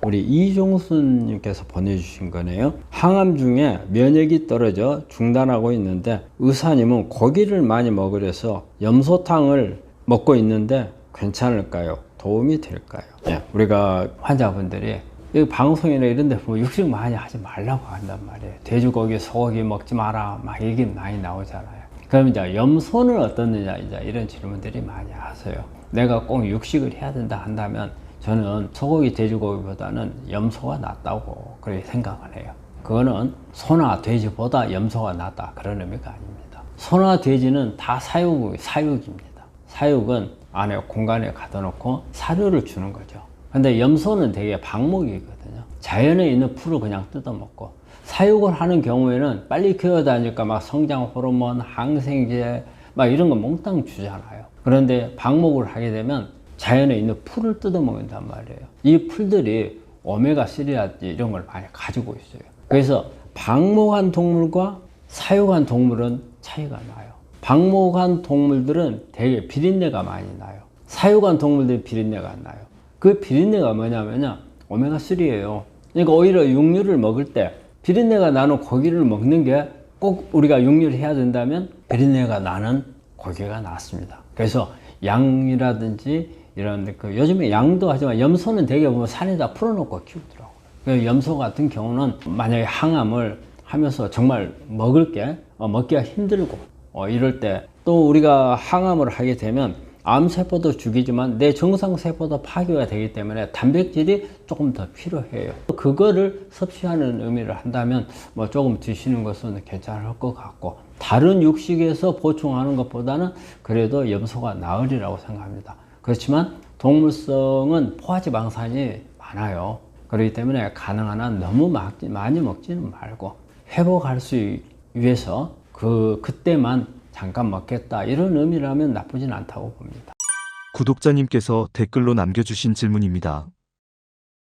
우리 이종순님께서 보내주신 거네요. 항암 중에 면역이 떨어져 중단하고 있는데 의사님은 고기를 많이 먹으래서 염소탕을 먹고 있는데 괜찮을까요? 도움이 될까요? 예, 우리가 환자분들이 이 방송이나 이런 데 보면 육식 많이 하지 말라고 한단 말이에요. 돼지고기, 소고기 먹지 마라, 막 얘기 많이 나오잖아요. 그럼 이제 염소는 어떻느냐 이제 이런 질문들이 많이 하세요. 내가 꼭 육식을 해야 된다 한다면 저는 소고기, 돼지고기보다는 염소가 낫다고 그렇게 생각을 해요. 그거는 소나 돼지보다 염소가 낫다 그런 의미가 아닙니다. 소나 돼지는 다 사육입니다. 사육은 안에 공간에 가둬 놓고 사료를 주는 거죠. 근데 염소는 되게 방목이거든요. 자연에 있는 풀을 그냥 뜯어먹고, 사육을 하는 경우에는 빨리 키워다니까 막 성장 호르몬, 항생제 막 이런 거 몽땅 주잖아요. 그런데 방목을 하게 되면 자연에 있는 풀을 뜯어먹는단 말이에요. 이 풀들이 오메가3라든지 이런 걸 많이 가지고 있어요. 그래서 방목한 동물과 사육한 동물은 차이가 나요. 방목한 동물들은 되게 비린내가 많이 나요. 사육한 동물들은 비린내가 안 나요. 그 비린내가 뭐냐면요, 오메가3예요. 그러니까 오히려 육류를 먹을 때 비린내가 나는 고기를 먹는 게 꼭 우리가 육류를 해야 된다면 비린내가 나는 고기가 낫습니다. 그래서 양이라든지 이런 요즘에 양도 하지만 염소는 되게 보면 산에다 풀어놓고 키우더라고요. 그 염소 같은 경우는 만약에 항암을 하면서 정말 먹기가 힘들고 이럴 때 또 우리가 항암을 하게 되면 암세포도 죽이지만 내 정상세포도 파괴가 되기 때문에 단백질이 조금 더 필요해요. 그거를 섭취하는 의미를 한다면 뭐 조금 드시는 것은 괜찮을 것 같고, 다른 육식에서 보충하는 것보다는 그래도 염소가 나으리라고 생각합니다. 그렇지만 동물성은 포화지방산이 많아요. 그렇기 때문에 가능한 한 너무 많이 먹지는 말고 회복할 수 위해서 그때만 잠깐 먹겠다 이런 의미라면 나쁘진 않다고 봅니다. 구독자님께서 댓글로 남겨주신 질문입니다.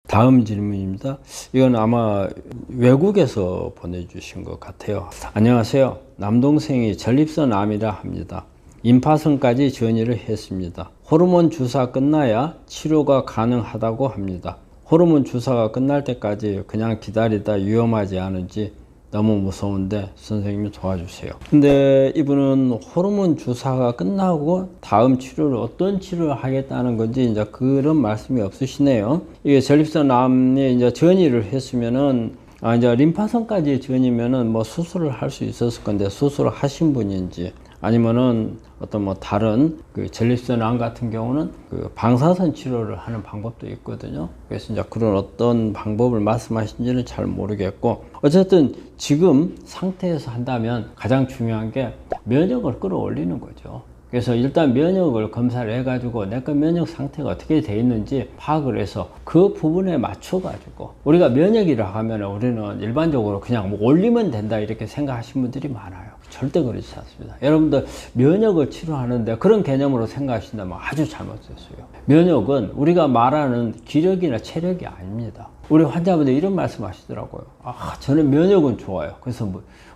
다음 질문입니다. 이건 아마 외국에서 보내주신 것 같아요. 안녕하세요. 남동생이 전립선 암이라 합니다. 임파선까지 전이를 했습니다. 호르몬 주사 끝나야 치료가 가능하다고 합니다. 호르몬 주사가 끝날 때까지 그냥 기다리다 위험하지 않은지 너무 무서운데 선생님이 도와주세요. 근데 이분은 호르몬 주사가 끝나고 다음 치료를 어떤 치료를 하겠다는 건지 이제 그런 말씀이 없으시네요. 이게 전립선 암에 이제 전이를 했으면은 이제 림파선까지 전이면은 뭐 수술을 할 수 있었을 건데 수술을 하신 분인지 아니면은 어떤 뭐 다른 전립선 암 같은 경우는 방사선 치료를 하는 방법도 있거든요. 그래서 이제 그런 어떤 방법을 말씀하신지는 잘 모르겠고, 어쨌든 지금 상태에서 한다면 가장 중요한 게 면역을 끌어올리는 거죠. 그래서 일단 면역을 검사를 해가지고 내가 면역 상태가 어떻게 돼 있는지 파악을 해서 그 부분에 맞춰가지고, 우리가 면역이라 하면 우리는 일반적으로 그냥 뭐 올리면 된다 이렇게 생각하시는 분들이 많아요. 절대 그렇지 않습니다. 여러분들 면역을 치료하는데 그런 개념으로 생각하신다면 아주 잘못됐어요. 면역은 우리가 말하는 기력이나 체력이 아닙니다. 우리 환자분들 이런 말씀 하시더라고요. 저는 면역은 좋아요. 그래서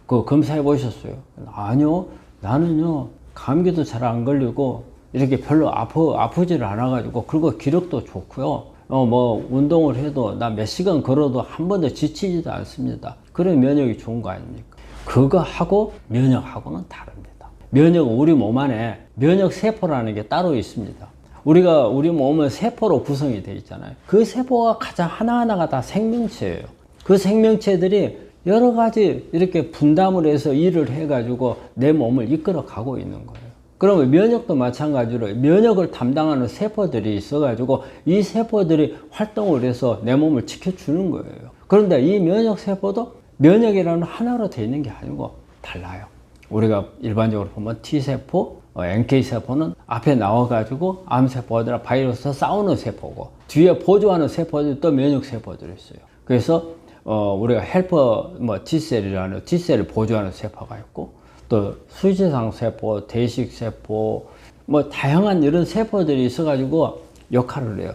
그거 검사해 보셨어요? 아니요, 나는요 감기도 잘 안 걸리고 이렇게 별로 아프지를 않아가지고, 그리고 기력도 좋고요. 뭐 운동을 해도 나 몇 시간 걸어도 한 번도 지치지도 않습니다. 그래 면역이 좋은 거 아닙니까? 그거하고 면역하고는 다릅니다. 면역은 우리 몸 안에 면역 세포라는 게 따로 있습니다. 우리 몸은 세포로 구성이 되어 있잖아요. 그 세포가 가장 하나하나가 다 생명체예요. 그 생명체들이 여러 가지 이렇게 분담을 해서 일을 해가지고 내 몸을 이끌어 가고 있는 거예요. 그러면 면역도 마찬가지로 면역을 담당하는 세포들이 있어가지고 이 세포들이 활동을 해서 내 몸을 지켜주는 거예요. 그런데 이 면역 세포도 면역이라는 하나로 되어 있는 게 아니고 달라요. 우리가 일반적으로 보면 T세포, NK세포는 앞에 나와가지고 암세포들과 바이러스와 싸우는 세포고, 뒤에 보조하는 세포들이 또 면역세포들이 있어요. 그래서 우리가 헬퍼 T셀이라는 T셀을 보조하는 세포가 있고, 또 수지상 세포, 대식 세포, 다양한 이런 세포들이 있어가지고 역할을 해요.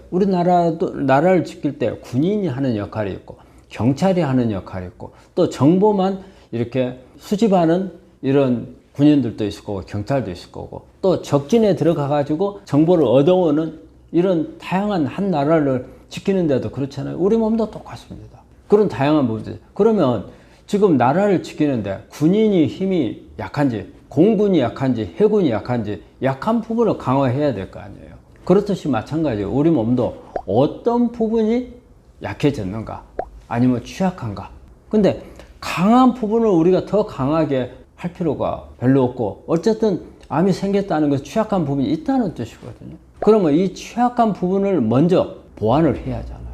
나라를 지킬 때 군인이 하는 역할이 있고, 경찰이 하는 역할이 있고, 또 정보만 이렇게 수집하는 이런 군인들도 있을 거고, 경찰도 있을 거고, 또 적진에 들어가 가지고 정보를 얻어오는 이런 다양한 한 나라를 지키는데도 그렇잖아요. 우리 몸도 똑같습니다. 그런 다양한 부분들. 그러면 지금 나라를 지키는데 군인이 힘이 약한지, 공군이 약한지, 해군이 약한지, 약한 부분을 강화해야 될 거 아니에요. 그렇듯이 마찬가지예요. 우리 몸도 어떤 부분이 약해졌는가, 아니면 취약한가. 근데 강한 부분을 우리가 더 강하게 할 필요가 별로 없고 어쨌든 암이 생겼다는 것은 취약한 부분이 있다는 뜻이거든요. 그러면 이 취약한 부분을 먼저 보완을 해야 하잖아요.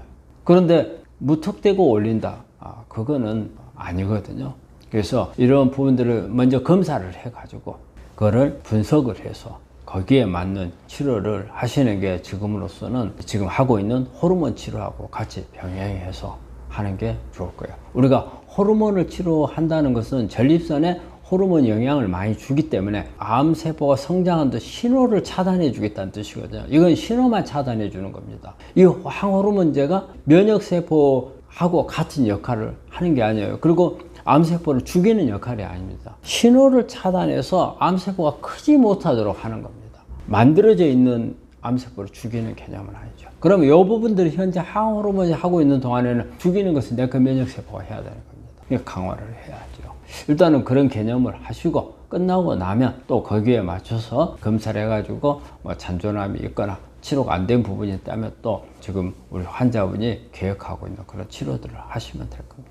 그런데 무턱대고 올린다. 그거는 아니거든요. 그래서 이런 부분들을 먼저 검사를 해가지고 그거를 분석을 해서 거기에 맞는 치료를 하시는 게 지금으로서는 지금 하고 있는 호르몬 치료하고 같이 병행해서 하는 게 좋을 거예요. 우리가 호르몬을 치료한다는 것은 전립선에 호르몬 영향을 많이 주기 때문에 암세포가 성장하는 신호를 차단해 주겠다는 뜻이거든요. 이건 신호만 차단해 주는 겁니다. 이 항호르몬제가 면역세포하고 같은 역할을 하는 게 아니에요. 그리고 암세포를 죽이는 역할이 아닙니다. 신호를 차단해서 암세포가 크지 못하도록 하는 겁니다. 만들어져 있는 암세포를 죽이는 개념은 아니죠. 그럼 이 부분들이 현재 항호르몬이 하고 있는 동안에는 죽이는 것은 내가 면역세포가 해야 되는 겁니다. 그러니까 강화를 해야죠. 일단은 그런 개념을 하시고 끝나고 나면 또 거기에 맞춰서 검사를 해가지고 뭐 잔존암이 있거나 치료가 안 된 부분이 있다면 또 지금 우리 환자분이 계획하고 있는 그런 치료들을 하시면 될 겁니다.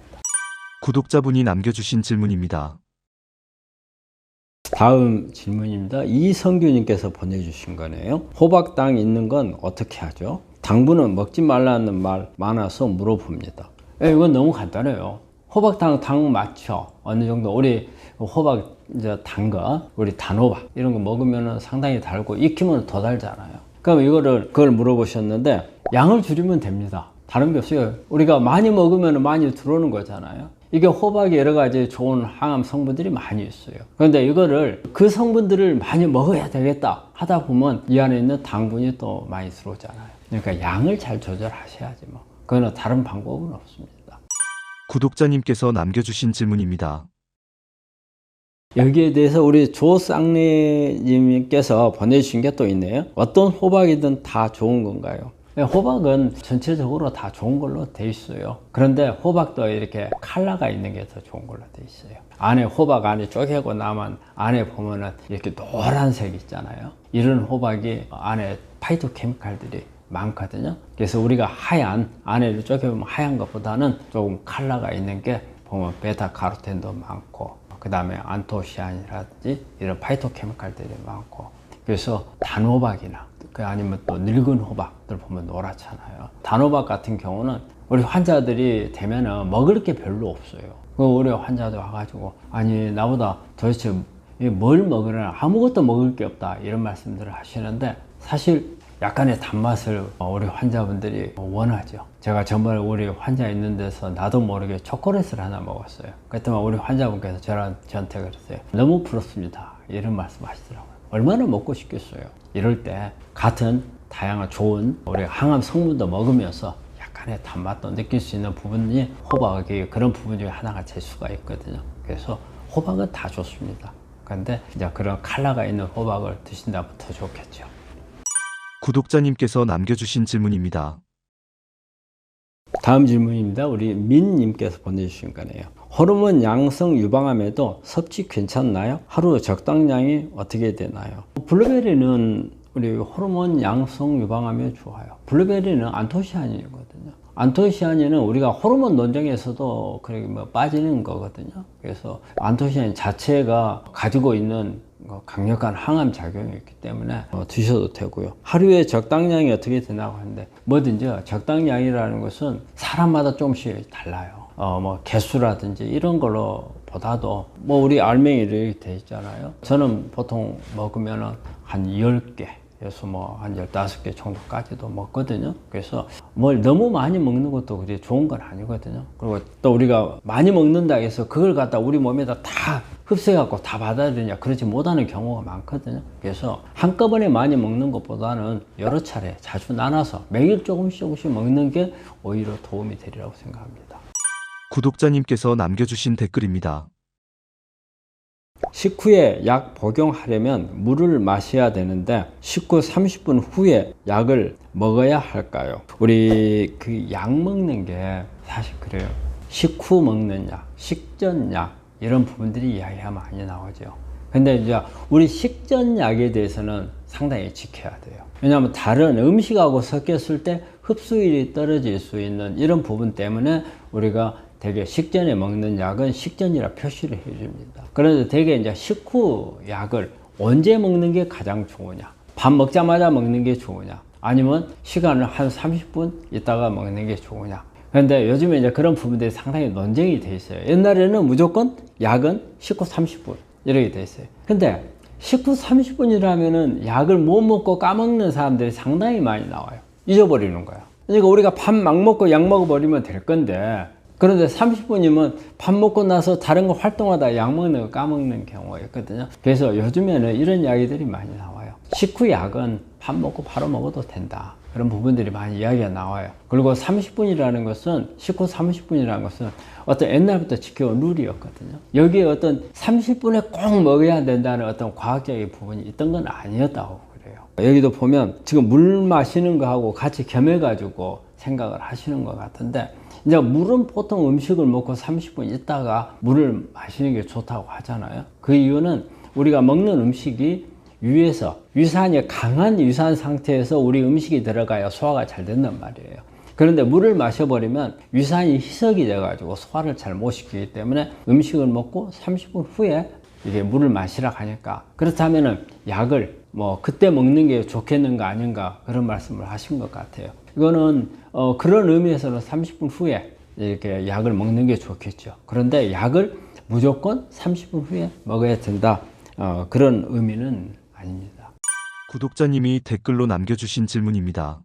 구독자분이 남겨주신 질문입니다. 다음 질문입니다. 이성규님께서 보내주신 거네요. 호박당 있는 건 어떻게 하죠? 당분은 먹지 말라는 말 많아서 물어봅니다. 이건 너무 간단해요. 호박당 당 맞죠? 어느 정도 우리 호박 이제 단 거, 우리 단호박 이런 거 먹으면 상당히 달고 익히면 더 달잖아요. 그럼 그걸 물어보셨는데 양을 줄이면 됩니다. 다른 게 없어요. 우리가 많이 먹으면 많이 들어오는 거잖아요. 이게 호박에 여러 가지 좋은 항암 성분들이 많이 있어요. 그런데 이거를 그 성분들을 많이 먹어야 되겠다 하다 보면 이 안에 있는 당분이 또 많이 들어오잖아요. 그러니까 양을 잘 조절하셔야지 뭐. 그거는 다른 방법은 없습니다. 구독자님께서 남겨주신 질문입니다. 여기에 대해서 우리 조쌍래님께서 보내주신 게 또 있네요. 어떤 호박이든 다 좋은 건가요? 호박은 전체적으로 다 좋은 걸로 돼 있어요. 그런데 호박도 이렇게 칼라가 있는 게 더 좋은 걸로 돼 있어요. 안에 호박 안에 쪼개고 나면 안에 보면은 이렇게 노란색 있잖아요. 이런 호박이 안에 파이토케미칼들이 많거든요. 그래서 우리가 하얀 안에를 쪼개보면 하얀 것보다는 조금 칼라가 있는 게 보면 베타카로텐도 많고 그 다음에 안토시아닌이라든지 이런 파이토케미칼들이 많고 그래서 단호박이나 아니면 또 늙은 호박들 보면 노랗잖아요. 단호박 같은 경우는 우리 환자들이 되면은 먹을 게 별로 없어요. 우리 환자들 와가지고 아니 나보다 도대체 뭘 먹으려나 아무것도 먹을 게 없다 이런 말씀들을 하시는데 사실 약간의 단맛을 우리 환자분들이 원하죠. 제가 전번에 우리 환자 있는 데서 나도 모르게 초콜릿을 하나 먹었어요. 그랬더니 우리 환자분께서 저한테 그랬어요. 너무 부럽습니다. 이런 말씀 하시더라고요. 얼마나 먹고 싶겠어요. 이럴 때 같은 다양한 좋은 우리 항암 성분도 먹으면서 약간의 단맛도 느낄 수 있는 부분이 호박이 그런 부분 중에 하나가 될 수가 있거든요. 그래서 호박은 다 좋습니다. 그런데 이제 그런 칼라가 있는 호박을 드신다면 더 좋겠죠. 구독자님께서 남겨주신 질문입니다. 다음 질문입니다. 우리 민님께서 보내주신 거네요. 호르몬 양성 유방암에도 섭취 괜찮나요? 하루 적당량이 어떻게 되나요? 블루베리는 우리 호르몬 양성 유방암에 좋아요. 블루베리는 안토시아닌이거든요. 안토시아닌은 우리가 호르몬 논쟁에서도 그렇게 뭐 빠지는 거거든요. 그래서 안토시아닌 자체가 가지고 있는 강력한 항암 작용이 있기 때문에 드셔도 되고요. 하루에 적당량이 어떻게 되나고 하는데 뭐든지 적당량이라는 것은 사람마다 조금씩 달라요. 뭐 개수라든지 이런 걸로 보다도 뭐 우리 알맹이 이렇게 돼 있잖아요. 저는 보통 먹으면은 한 10개 그래서 뭐 한 15개 정도까지도 먹거든요. 그래서 뭘 너무 많이 먹는 것도 그리 좋은 건 아니거든요. 그리고 또 우리가 많이 먹는다 해서 그걸 갖다 우리 몸에다 다 흡수해갖고 다 받아들이냐 그러지 못하는 경우가 많거든요. 그래서 한꺼번에 많이 먹는 것보다는 여러 차례 자주 나눠서 매일 조금씩 먹는 게 오히려 도움이 되리라고 생각합니다. 구독자님께서 남겨주신 댓글입니다. 식후에 약 복용하려면 물을 마셔야 되는데 식후 30분 후에 약을 먹어야 할까요? 우리 그 약 먹는 게 사실 그래요. 식후 먹는 약, 식전약 이런 부분들이 이야기가 많이 나오죠. 근데 이제 우리 식전약에 대해서는 상당히 지켜야 돼요. 왜냐하면 다른 음식하고 섞였을 때 흡수율이 떨어질 수 있는 이런 부분 때문에 우리가 되게 식전에 먹는 약은 식전이라 표시를 해줍니다. 그런데 되게 이제 식후 약을 언제 먹는 게 가장 좋으냐? 밥 먹자마자 먹는 게 좋으냐? 아니면 시간을 한 30분 있다가 먹는 게 좋으냐? 그런데 요즘에 이제 그런 부분들이 상당히 논쟁이 돼 있어요. 옛날에는 무조건 약은 식후 30분 이렇게 돼 있어요. 근데 식후 30분이라면은 약을 못 먹고 까먹는 사람들이 상당히 많이 나와요. 잊어버리는 거야. 그러니까 우리가 밥 막 먹고 약 먹어버리면 될 건데, 그런데 30분이면 밥 먹고 나서 다른 거 활동하다 약 먹는 거 까먹는 경우가 있거든요. 그래서 요즘에는 이런 이야기들이 많이 나와요. 식후 약은 밥 먹고 바로 먹어도 된다. 그런 부분들이 많이 이야기가 나와요. 그리고 30분이라는 것은, 식후 30분이라는 것은 어떤 옛날부터 지켜온 룰이었거든요. 여기에 어떤 30분에 꼭 먹어야 된다는 어떤 과학적인 부분이 있던 건 아니었다고 그래요. 여기도 보면 지금 물 마시는 거하고 같이 겸해가지고 생각을 하시는 것 같은데, 이제 물은 보통 음식을 먹고 30분 있다가 물을 마시는 게 좋다고 하잖아요. 그 이유는 우리가 먹는 음식이 위에서 위산이 강한 위산 상태에서 우리 음식이 들어가야 소화가 잘 된단 말이에요. 그런데 물을 마셔버리면 위산이 희석이 돼가지고 소화를 잘 못 시키기 때문에 음식을 먹고 30분 후에 이게 물을 마시라 하니까, 그렇다면은 약을 뭐 그때 먹는 게 좋겠는가 아닌가 그런 말씀을 하신 것 같아요. 이거는 그런 의미에서는 30분 후에 이렇게 약을 먹는 게 좋겠죠. 그런데 약을 무조건 30분 후에 먹어야 된다, 그런 의미는 아닙니다. 구독자님이 댓글로 남겨주신 질문입니다.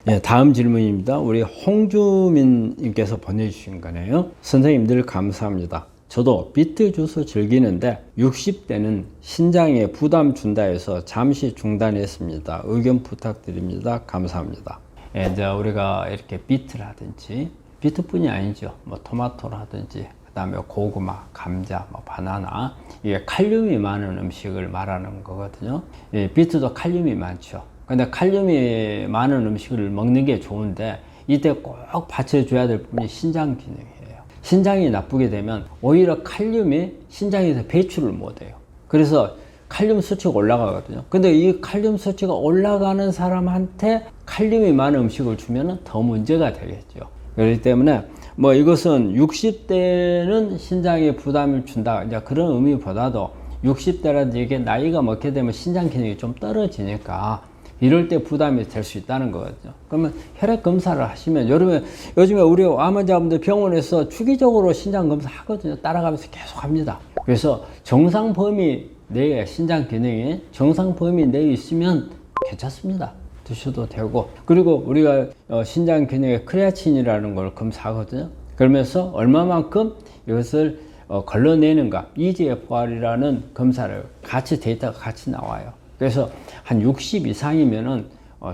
네, 다음 질문입니다. 우리 홍주민님께서 보내주신 거네요. 선생님들 감사합니다. 저도 비트 주스 즐기는데 60대는 신장에 부담 준다 해서 잠시 중단했습니다. 의견 부탁드립니다. 감사합니다. 예, 이제 우리가 이렇게 비트라든지, 비트뿐이 아니죠. 뭐 토마토라든지, 그 다음에 고구마, 감자, 뭐 바나나, 이게 칼륨이 많은 음식을 말하는 거거든요. 예, 비트도 칼륨이 많죠. 근데 칼륨이 많은 음식을 먹는 게 좋은데, 이때 꼭 받쳐줘야 될 부분이 신장 기능이에요. 신장이 나쁘게 되면 오히려 칼륨이 신장에서 배출을 못해요. 그래서 칼륨 수치가 올라가거든요. 근데 이 칼륨 수치가 올라가는 사람한테 칼륨이 많은 음식을 주면 더 문제가 되겠죠. 그렇기 때문에 뭐 이것은 60대는 신장에 부담을 준다, 이제 그런 의미보다도 60대라든지 이게 나이가 먹게 되면 신장 기능이 좀 떨어지니까 이럴 때 부담이 될 수 있다는 거거든요. 그러면 혈액 검사를 하시면, 요즘에 우리 암 환자분들 병원에서 주기적으로 신장 검사 하거든요. 따라가면서 계속 합니다. 그래서 정상 범위 내에 신장 기능이 정상 범위 내에 있으면 괜찮습니다. 드셔도 되고, 그리고 우리가 신장 기능의 크레아틴이라는 걸 검사하거든요. 그러면서 얼마만큼 이것을 걸러내는가, EGFR이라는 검사를 같이, 데이터가 같이 나와요. 그래서 한 60 이상이면은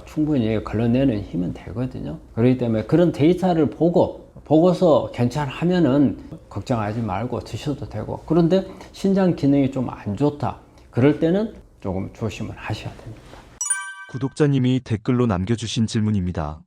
충분히 걸러내는 힘은 되거든요. 그렇기 때문에 그런 데이터를 보고서 괜찮으면은 걱정하지 말고 드셔도 되고, 그런데 신장 기능이 좀 안 좋다, 그럴 때는 조금 조심을 하셔야 됩니다. 구독자님이 댓글로 남겨주신 질문입니다.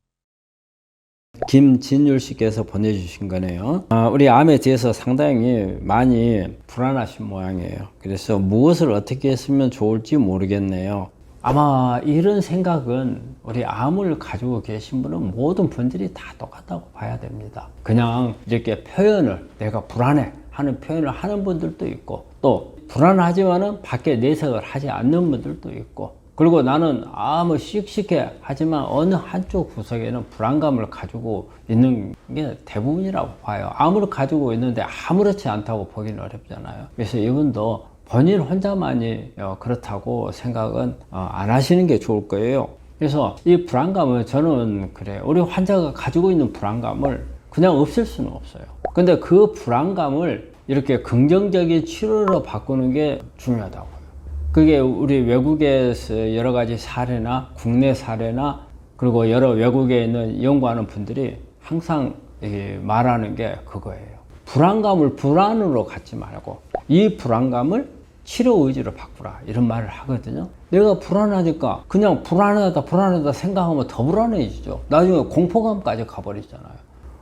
김진율 씨께서 보내주신 거네요. 우리 암에 대해서 상당히 많이 불안하신 모양이에요. 그래서 무엇을 어떻게 했으면 좋을지 모르겠네요. 아마 이런 생각은 우리 암을 가지고 계신 분은 모든 분들이 다 똑같다고 봐야 됩니다. 그냥 이렇게 표현을, 내가 불안해 하는 표현을 하는 분들도 있고, 또 불안하지만은 밖에 내색을 하지 않는 분들도 있고, 그리고 나는 아무 씩씩해 하지만 어느 한쪽 구석에는 불안감을 가지고 있는 게 대부분이라고 봐요. 암을 가지고 있는데 아무렇지 않다고 보기는 어렵잖아요. 그래서 이분도 본인 혼자만이 그렇다고 생각은 안 하시는 게 좋을 거예요. 그래서 이 불안감은 저는 그래요. 우리 환자가 가지고 있는 불안감을 그냥 없앨 수는 없어요. 근데 그 불안감을 이렇게 긍정적인 치료로 바꾸는 게 중요하다고. 그게 우리 외국에서 여러 가지 사례나 국내 사례나, 그리고 여러 외국에 있는 연구하는 분들이 항상 말하는 게 그거예요. 불안감을 불안으로 갖지 말고 이 불안감을 치료 의지로 바꾸라, 이런 말을 하거든요. 내가 불안하니까 그냥 불안하다 생각하면 더 불안해지죠. 나중에 공포감까지 가버리잖아요.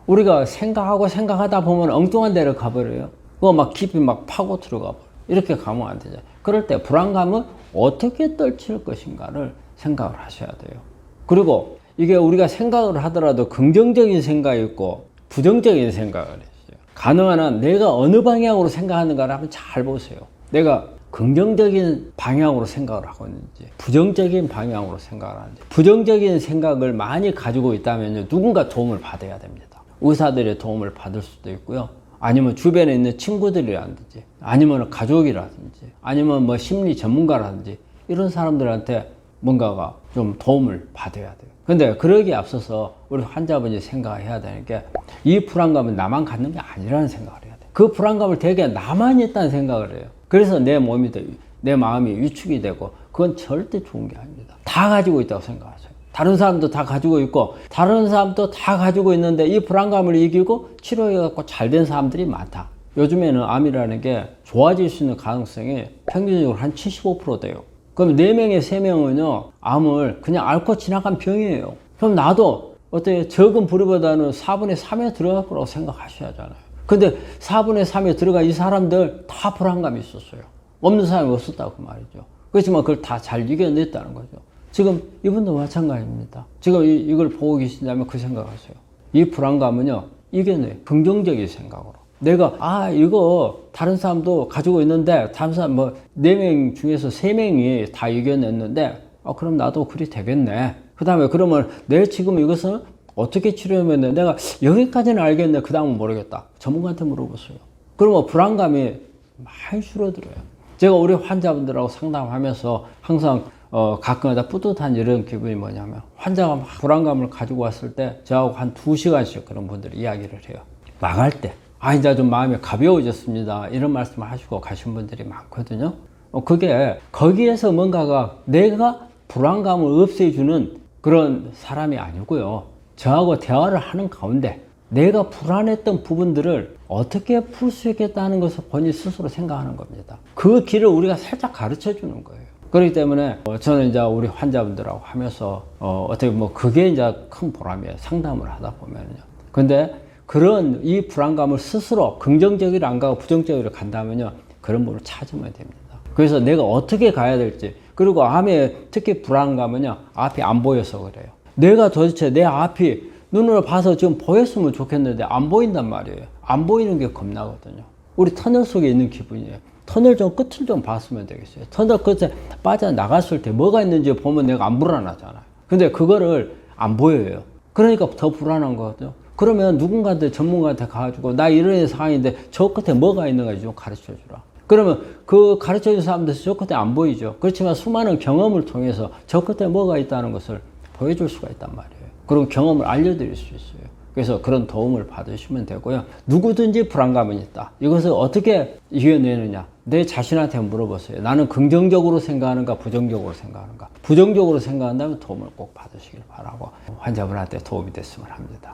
우리가 생각하다 보면 엉뚱한 데를 가버려요. 그거 막 깊이 막 파고 들어가 버려. 이렇게 가면 안 되죠. 그럴 때 불안감을 어떻게 떨칠 것인가를 생각을 하셔야 돼요. 그리고 이게 우리가 생각을 하더라도 긍정적인 생각이 있고 부정적인 생각을 했어요. 가능한 한 내가 어느 방향으로 생각하는가를 한번 잘 보세요. 내가 긍정적인 방향으로 생각을 하고 있는지 부정적인 방향으로 생각을 하는지. 부정적인 생각을 많이 가지고 있다면 누군가 도움을 받아야 됩니다. 의사들의 도움을 받을 수도 있고요, 아니면 주변에 있는 친구들이라든지, 아니면 가족이라든지, 아니면 뭐 심리 전문가라든지 이런 사람들한테 뭔가가 좀 도움을 받아야 돼요. 근데 그러기에 앞서서 우리 환자분이 생각해야 되는 게, 이 불안감은 나만 갖는 게 아니라는 생각을 해야 돼요. 그 불안감을 되게 나만 있다는 생각을 해요. 그래서 내 마음이 위축이 되고, 그건 절대 좋은 게 아닙니다. 다 가지고 있다고 생각하세요. 다른 사람도 다 가지고 있고, 다른 사람도 다 가지고 있는데 이 불안감을 이기고 치료해갖고 잘 된 사람들이 많다. 요즘에는 암이라는 게 좋아질 수 있는 가능성이 평균적으로 한 75% 돼요. 그럼 4명에 3명은요, 암을 그냥 앓고 지나간 병이에요. 그럼 나도 어때요? 적은 부류보다는 4분의 3에 들어갈 거라고 생각하셔야 하잖아요. 근데 4분의 3에 들어간 이 사람들 다 불안감이 있었어요. 없는 사람이 없었다고 그 말이죠. 그렇지만 그걸 다 잘 이겨냈다는 거죠. 지금 이분도 마찬가지입니다. 지금 이걸 보고 계신다면 그 생각하세요. 이 불안감은요, 이겨내. 긍정적인 생각으로. 내가 이거 다른 사람도 가지고 있는데, 다른 사람 4명 중에서 3명이 다 이겨냈는데, 그럼 나도 그리 되겠네. 그 다음에 그러면 내 지금 이것은 어떻게 치료하면 내가 여기까지는 알겠네, 그 다음은 모르겠다. 전문가한테 물어보세요. 그러면 불안감이 많이 줄어들어요. 제가 우리 환자분들하고 상담하면서 항상 가끔가다 뿌듯한 이런 기분이 뭐냐면, 환자가 막 불안감을 가지고 왔을 때 저하고 한 2시간씩 그런 분들이 이야기를 해요. 나갈 때 이제 좀 마음이 가벼워졌습니다, 이런 말씀을 하시고 가신 분들이 많거든요. 그게 거기에서 뭔가가 내가 불안감을 없애주는 그런 사람이 아니고요, 저하고 대화를 하는 가운데 내가 불안했던 부분들을 어떻게 풀 수 있겠다는 것을 본인 스스로 생각하는 겁니다. 그 길을 우리가 살짝 가르쳐 주는 거예요. 그렇기 때문에 저는 이제 우리 환자분들하고 하면서 어떻게 그게 이제 큰 보람이에요. 상담을 하다 보면요. 근데 그런 이 불안감을 스스로 긍정적으로 안 가고 부정적으로 간다면요, 그런 분을 찾으면 됩니다. 그래서 내가 어떻게 가야 될지, 그리고 암에 특히 불안감은요, 앞이 안 보여서 그래요. 내가 도대체 내 앞이 눈으로 봐서 지금 보였으면 좋겠는데 안 보인단 말이에요. 안 보이는 게 겁나거든요. 우리 터널 속에 있는 기분이에요. 터널 좀 끝을 좀 봤으면 되겠어요. 터널 끝에 빠져나갔을 때 뭐가 있는지 보면 내가 안 불안하잖아요. 근데 그거를 안 보여요. 그러니까 더 불안한 거거든요. 그러면 누군가한테, 전문가한테 가가지고 나 이런 상황인데 저 끝에 뭐가 있는가 좀 가르쳐 주라. 그러면 그 가르쳐 준 사람들 저 끝에 안 보이죠. 그렇지만 수많은 경험을 통해서 저 끝에 뭐가 있다는 것을 보여줄 수가 있단 말이에요. 그런 경험을 알려드릴 수 있어요. 그래서 그런 도움을 받으시면 되고요. 누구든지 불안감은 있다. 이것을 어떻게 이겨내느냐? 내 자신한테 물어보세요. 나는 긍정적으로 생각하는가, 부정적으로 생각하는가? 부정적으로 생각한다면 도움을 꼭 받으시길 바라고 환자분한테 도움이 됐으면 합니다.